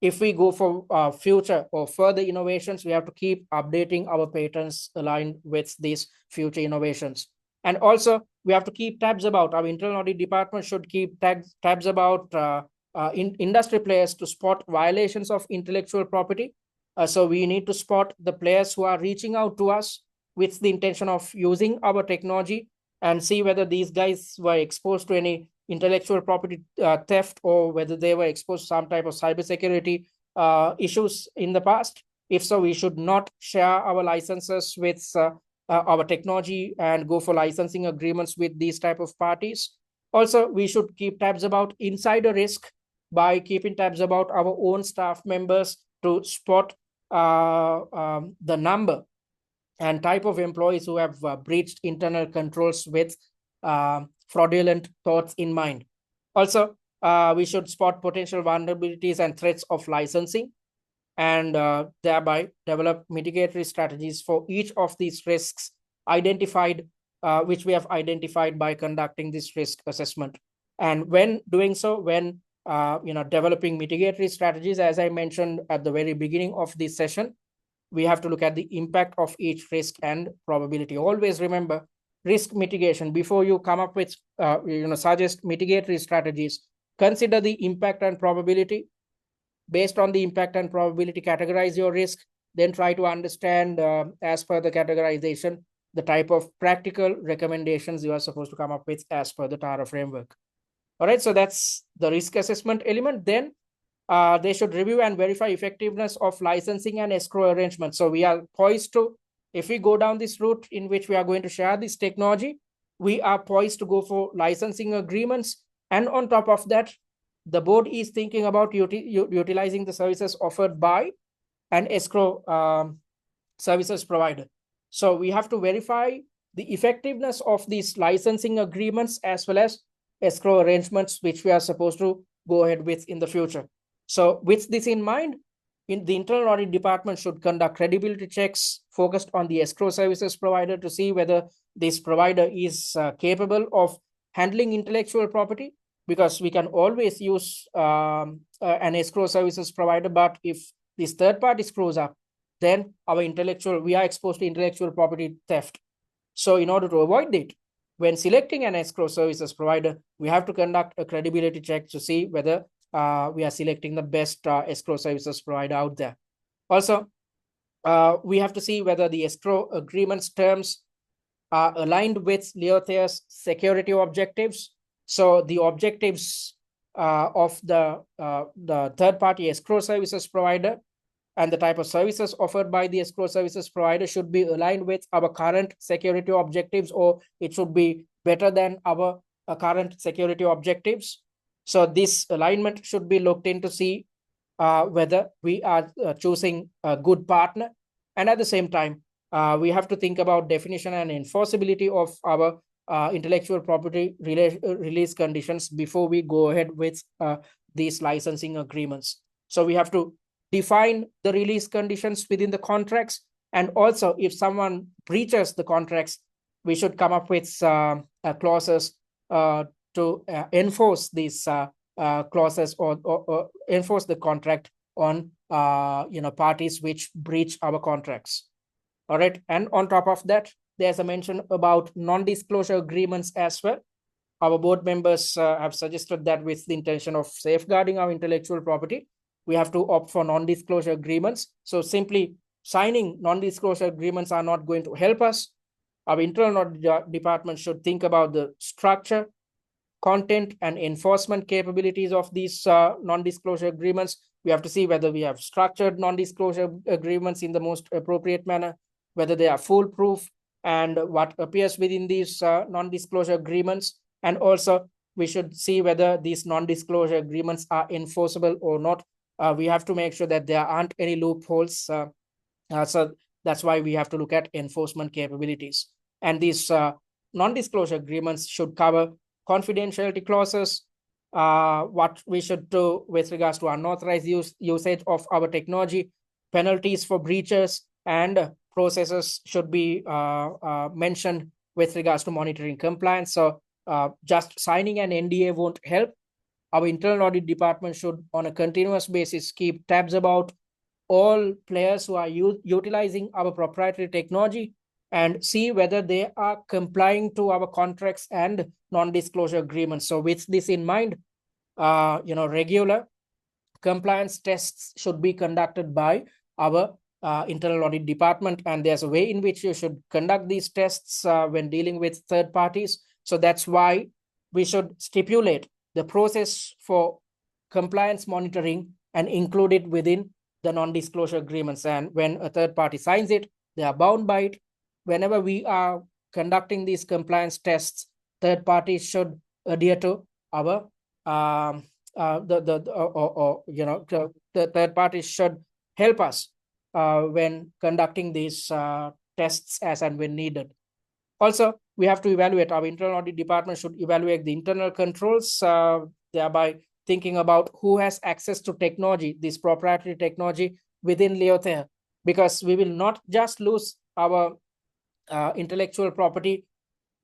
If we go for future or further innovations, we have to keep updating our patents aligned with these future innovations. And also, we have to keep tabs about, our internal audit department should keep tabs about industry players to spot violations of intellectual property. So we need to spot the players who are reaching out to us with the intention of using our technology and see whether these guys were exposed to any intellectual property theft, or whether they were exposed to some type of cybersecurity issues in the past. If so, we should not share our licenses with our technology and go for licensing agreements with these type of parties. Also, we should keep tabs about insider risk by keeping tabs about our own staff members to spot the number and type of employees who have breached internal controls with fraudulent thoughts in mind. Also, we should spot potential vulnerabilities and threats of licensing, and thereby develop mitigatory strategies for each of these risks identified, which we have identified by conducting this risk assessment. And when doing so, when developing mitigatory strategies, as I mentioned at the very beginning of this session, we have to look at the impact of each risk and probability. Always remember risk mitigation. Before you come up with suggest mitigatory strategies, consider the impact and probability. Based on the impact and probability, categorize your risk, then try to understand, as per the categorization, the type of practical recommendations you are supposed to come up with as per the TARA framework. All right, so that's the risk assessment element. Then they should review and verify effectiveness of licensing and escrow arrangements. So we are poised to, if we go down this route in which we are going to share this technology, we are poised to go for licensing agreements. And on top of that, the board is thinking about utilizing the services offered by an escrow services provider. So we have to verify the effectiveness of these licensing agreements as well as escrow arrangements, which we are supposed to go ahead with in the future. So with this in mind, the internal audit department should conduct credibility checks focused on the escrow services provider to see whether this provider is capable of handling intellectual property, because we can always use an escrow services provider, but if this third party screws up, then we are exposed to intellectual property theft. So in order to avoid it, when selecting an escrow services provider, we have to conduct a credibility check to see whether we are selecting the best escrow services provider out there. Also, we have to see whether the escrow agreement's terms are aligned with Leothayre's security objectives. So the objectives of the third-party escrow services provider and the type of services offered by the escrow services provider should be aligned with our current security objectives, or it should be better than our current security objectives. So this alignment should be looked into to see whether we are choosing a good partner. And at the same time, we have to think about definition and enforceability of our intellectual property release conditions before we go ahead with these licensing agreements. So we have to define the release conditions within the contracts. And also, if someone breaches the contracts, we should come up with clauses to enforce these clauses or enforce the contract on parties which breach our contracts. All right. And on top of that, there's a mention about non-disclosure agreements as well. Our board members have suggested that with the intention of safeguarding our intellectual property, we have to opt for non-disclosure agreements. So simply signing non-disclosure agreements are not going to help us. Our internal department should think about the structure, content, and enforcement capabilities of these non-disclosure agreements. We have to see whether we have structured non-disclosure agreements in the most appropriate manner, whether they are foolproof, and what appears within these non-disclosure agreements. And also, we should see whether these non-disclosure agreements are enforceable or not. We have to make sure that there aren't any loopholes. So that's why we have to look at enforcement capabilities. And these non-disclosure agreements should cover confidentiality clauses, what we should do with regards to unauthorized usage of our technology, penalties for breaches, and processes should be mentioned with regards to monitoring compliance. So just signing an NDA won't help. Our internal audit department should, on a continuous basis, keep tabs about all players who are utilizing our proprietary technology and see whether they are complying to our contracts and non-disclosure agreements. So with this in mind, regular compliance tests should be conducted by our internal audit department, and there's a way in which you should conduct these tests when dealing with third parties. So that's why we should stipulate the process for compliance monitoring and include it within the non-disclosure agreements. And when a third party signs it, they are bound by it. Whenever we are conducting these compliance tests, third parties should adhere to our the third parties should help us when conducting these tests as and when needed. Also, we have to evaluate, our internal audit department should evaluate the internal controls, thereby thinking about who has access to technology, this proprietary technology within Leothayre, because we will not just lose our intellectual property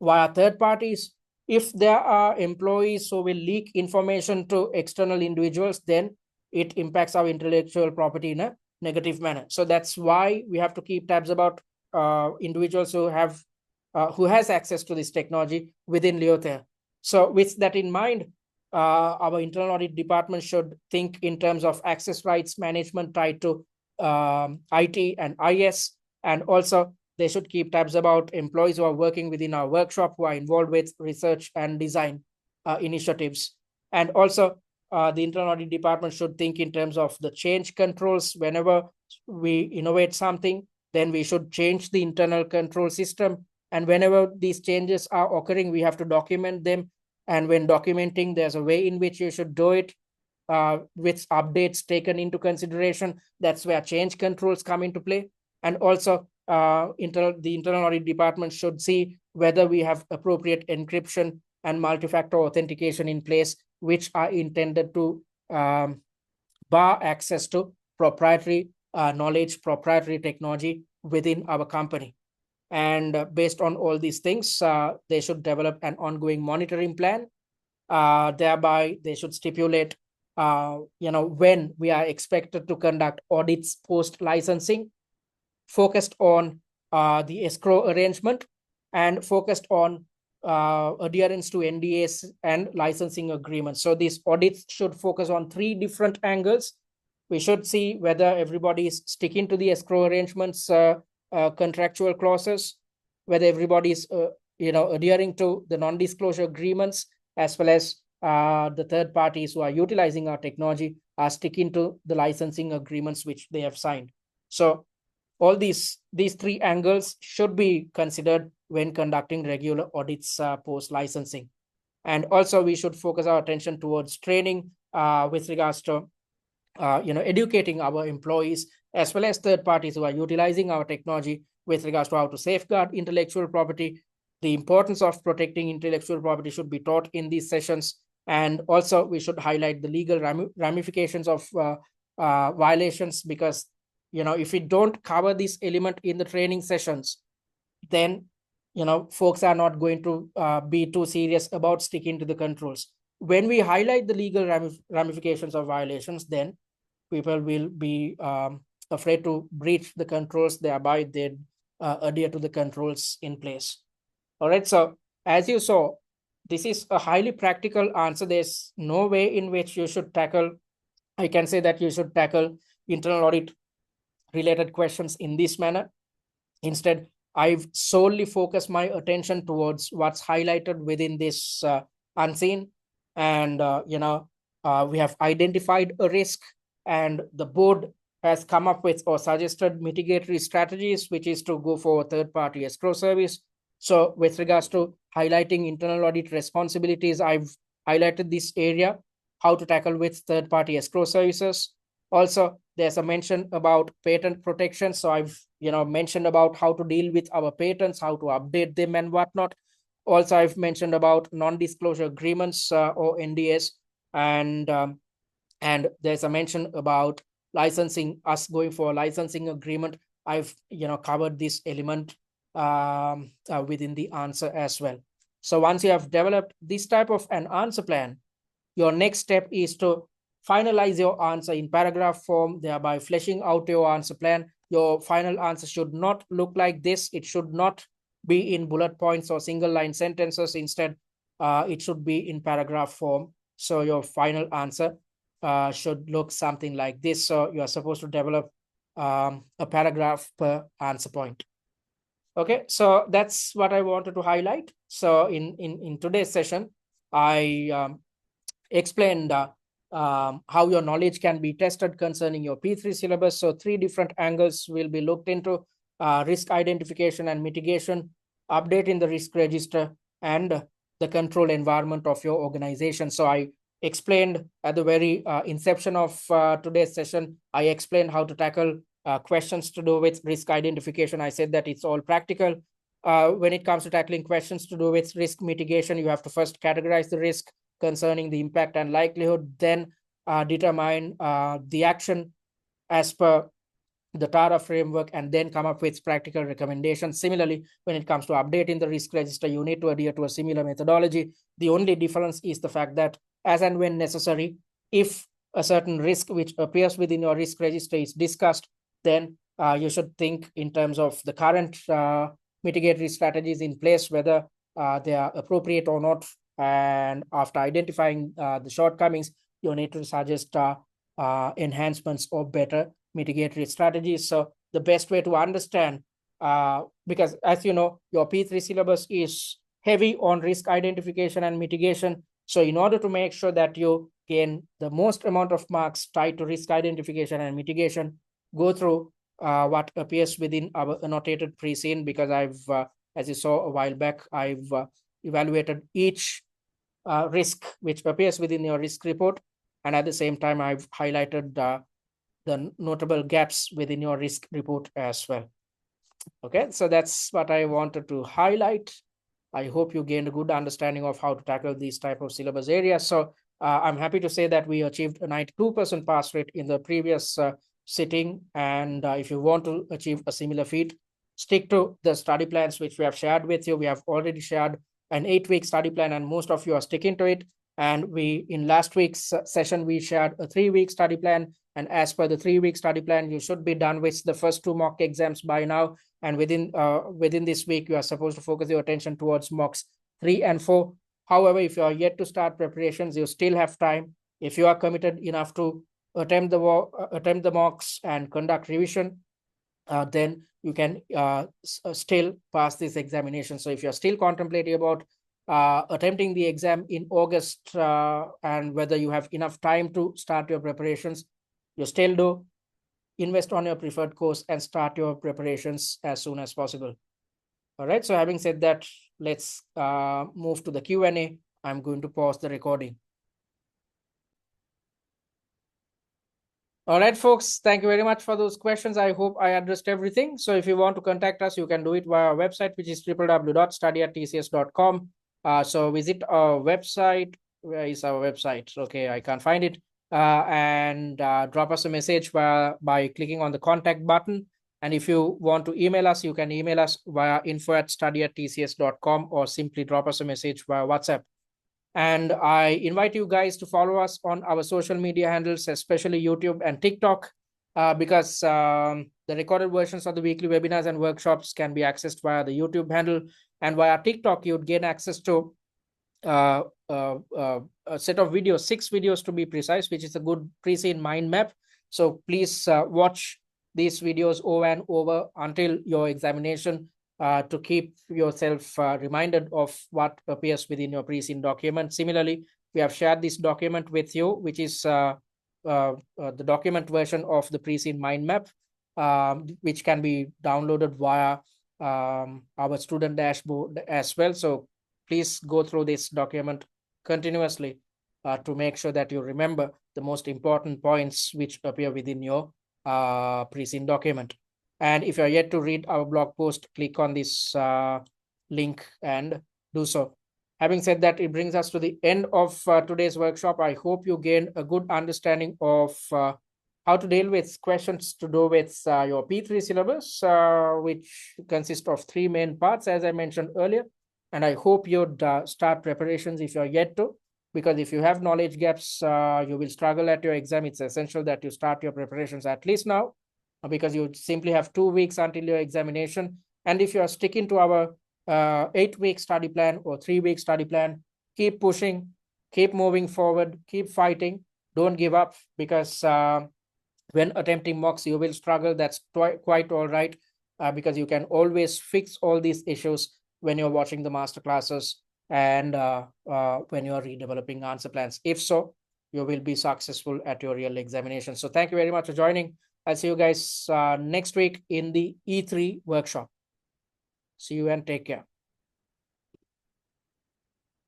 via third parties. If there are employees who will leak information to external individuals, then it impacts our intellectual property in a negative manner. So that's why we have to keep tabs about individuals who has access to this technology within Leothayre. So with that in mind, our internal audit department should think in terms of access rights management tied to IT and IS, and also they should keep tabs about employees who are working within our workshop who are involved with research and design initiatives. And also, the internal audit department should think in terms of the change controls. Whenever we innovate something, then we should change the internal control system. And whenever these changes are occurring, we have to document them. And when documenting, there's a way in which you should do it with updates taken into consideration. That's where change controls come into play. And also, the internal audit department should see whether we have appropriate encryption and multi-factor authentication in place, which are intended to bar access to proprietary knowledge, proprietary technology within our company. And based on all these things, they should develop an ongoing monitoring plan. Thereby, they should stipulate, when we are expected to conduct audits post-licensing, focused on the escrow arrangement, and focused on adherence to NDAs and licensing agreements. So these audits should focus on 3 different angles. We should see whether everybody is sticking to the escrow arrangements, contractual clauses, whether everybody is adhering to the non-disclosure agreements, as well as the third parties who are utilizing our technology are sticking to the licensing agreements which they have signed. So all these 3 angles should be considered when conducting regular audits post licensing. And also, we should focus our attention towards training with regards to educating our employees as well as third parties who are utilizing our technology with regards to how to safeguard intellectual property. The importance of protecting intellectual property should be taught in these sessions. And also, we should highlight the legal ramifications of violations, because if we don't cover this element in the training sessions, then folks are not going to be too serious about sticking to the controls. When we highlight the legal ramifications of violations, then people will be afraid to breach the controls, thereby they adhere to the controls in place. All right, so as you saw, this is a highly practical answer. There's no way in which you should tackle, I can say that you should tackle internal audit related questions in this manner. Instead, I've solely focused my attention towards what's highlighted within this unseen. And, we have identified a risk, and the board has come up with or suggested mitigatory strategies, which is to go for a third-party escrow service. So with regards to highlighting internal audit responsibilities, I've highlighted this area, how to tackle with third-party escrow services. Also, there's a mention about patent protection. So I've mentioned about how to deal with our patents, how to update them and whatnot. Also, I've mentioned about non-disclosure agreements or NDAs, and there's a mention about licensing, us going for a licensing agreement. I've covered this element within the answer as well. So once you have developed this type of an answer plan, your next step is to finalize your answer in paragraph form, thereby fleshing out your answer plan. Your final answer should not look like this. It should not be in bullet points or single line sentences. Instead, it should be in paragraph form. So your final answer should look something like this. So you are supposed to develop a paragraph per answer point. Okay, so that's what I wanted to highlight. So in today's session, I explained how your knowledge can be tested concerning your P3 syllabus. So 3 different angles will be looked into: risk identification and mitigation, update in the risk register, and the control environment of your organization. So I explained at the very inception of today's session, I explained how to tackle questions to do with risk identification, I said that it's all practical. When it comes to tackling questions to do with risk mitigation, you have to first categorize the risk concerning the impact and likelihood, then determine the action as per the TARA framework, and then come up with practical recommendations. Similarly, when it comes to updating the risk register, you need to adhere to a similar methodology. The only difference is the fact that as and when necessary, if a certain risk which appears within your risk register is discussed, then you should think in terms of the current mitigatory strategies in place, whether they are appropriate or not. And after identifying the shortcomings, you need to suggest enhancements or better mitigatory strategies. So the best way to understand, because as you know, your P3 syllabus is heavy on risk identification and mitigation. So in order to make sure that you gain the most amount of marks tied to risk identification and mitigation, go through what appears within our annotated pre-scene, because I've, as you saw a while back, I've evaluated each risk which appears within your risk report. And at the same time, I've highlighted the notable gaps within your risk report as well. Okay, so that's what I wanted to highlight. I hope you gained a good understanding of how to tackle these type of syllabus areas. So I'm happy to say that we achieved a 92% pass rate in the previous sitting. And if you want to achieve a similar feat, stick to the study plans which we have shared with you. We have already shared an 8-week study plan, and most of you are sticking to it. And we, in last week's session, we shared a 3-week study plan. And as per the 3-week study plan, you should be done with the first 2 mock exams by now. And within this week, you are supposed to focus your attention towards mocks 3 and 4. However, if you are yet to start preparations, you still have time. If you are committed enough to attempt the mocks and conduct revision, then you can still pass this examination. So if you're still contemplating about attempting the exam in August, and whether you have enough time to start your preparations, you still do. Invest on your preferred course and start your preparations as soon as possible. All right, so having said that, let's move to the Q&A. I'm going to pause the recording. All right, folks, thank you very much for those questions. I hope I addressed everything. So if you want to contact us, you can do it via our website, which is www.study@tcs.com. So visit our website. Where is our website? Okay, I can't find it. And drop us a message by clicking on the contact button. And if you want to email us, you can email us via info@study@tcs.com, or simply drop us a message via WhatsApp. And I invite you guys to follow us on our social media handles, especially YouTube and TikTok, because the recorded versions of the weekly webinars and workshops can be accessed via the YouTube handle. And via TikTok, you'd gain access to a set of videos, 6 videos to be precise, which is a good pre-scene mind map. So please watch these videos over and over until your examination, to keep yourself reminded of what appears within your pre-scene document. Similarly, we have shared this document with you, which is the document version of the pre-scene mind map, which can be downloaded via our student dashboard as well. So please go through this document continuously to make sure that you remember the most important points which appear within your pre-scene document. And if you're yet to read our blog post, click on this link and do so. Having said that, it brings us to the end of today's workshop. I hope you gained a good understanding of how to deal with questions to do with your P3 syllabus, which consists of 3 main parts, as I mentioned earlier. And I hope you'd start preparations if you're yet to, because if you have knowledge gaps, you will struggle at your exam. It's essential that you start your preparations at least now, because you simply have 2 weeks until your examination. And if you are sticking to our 8-week study plan or 3-week study plan, keep pushing, keep moving forward, keep fighting. Don't give up, because when attempting mocks, you will struggle. That's quite all right, because you can always fix all these issues when you're watching the master classes and when you're redeveloping answer plans. If so, you will be successful at your real examination. So thank you very much for joining. I'll see you guys next week in the E3 workshop. See you and take care.